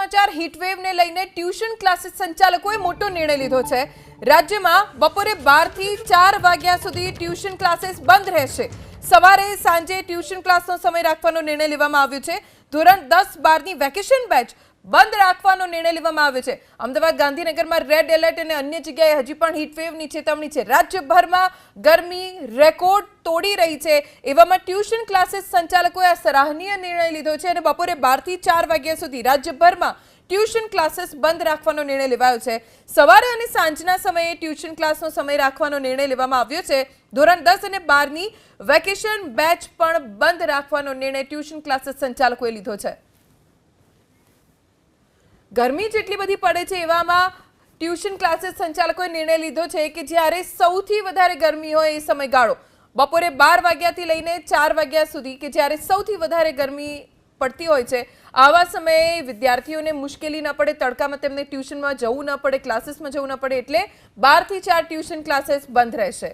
સમાચાર હીટવેવને લઈને tuition classes સંચાલકોએ મોટો નિર્ણય લીધો છે। રાજ્યમાં બપોરે 12 થી 4 વાગ્યા સુધી ટ્યુશન ક્લાસીસ બંધ રહેશે। સવારે સાંજે ટ્યુશન ક્લાસનો સમય રાખવાનો નિર્ણય લેવામાં આવ્યો છે। ધોરણ 10 12ની વેકેશન બેચ બંધ રાખવાનો નિર્ણય લેવામાં આવ્યો છે। અમદાવાદ ગાંધીનગરમાં રેડ એલર્ટ અને અન્ય જગ્યાએ હજી પણ હીટવેવની ચેતવણી છે। રાજ્યભરમાં ગરમી રેકોર્ડ તોડી રહી છે। એવામાં ટ્યુશન ક્લાસીસ સંચાલકોએ આ સરાહનીય નિર્ણય લીધો છે અને બપોરે 12 થી 4 વાગ્યા સુધી રાજ્યભરમાં ટ્યુશન ક્લાસીસ બંધ રાખવાનો નિર્ણય લેવાયો છે। સવારે અને સાંજના સમયે ટ્યુશન ક્લાસનો સમય રાખવાનો નિર્ણય લેવામાં આવ્યો છે। ધોરણ 10 અને 12ની વેકેશન બેચ પણ બંધ રાખવાનો નિર્ણય ટ્યુશન ક્લાસીસ સંચાલકોએ લીધો છે। ગરમી જેટલી બધી પડે છે એવામાં ટ્યુશન ક્લાસીસ સંચાલકોએ નિર્ણય લીધો છે કે જ્યારે સૌથી વધારે ગરમી હોય એ સમયગાળો બપોરે 12 વાગ્યાથી લઈને 4 વાગ્યા સુધી કે જ્યારે સૌથી વધારે ગરમી પડતી હોય છે, આવા સમયે વિદ્યાર્થીઓને મુશ્કેલી ન પડે, તડકામાં તેમને ટ્યુશનમાં જવું ન પડે, ક્લાસીસમાં જવું ન પડે, એટલે 12 થી 4 ટ્યુશન ક્લાસીસ બંધ રહેશે।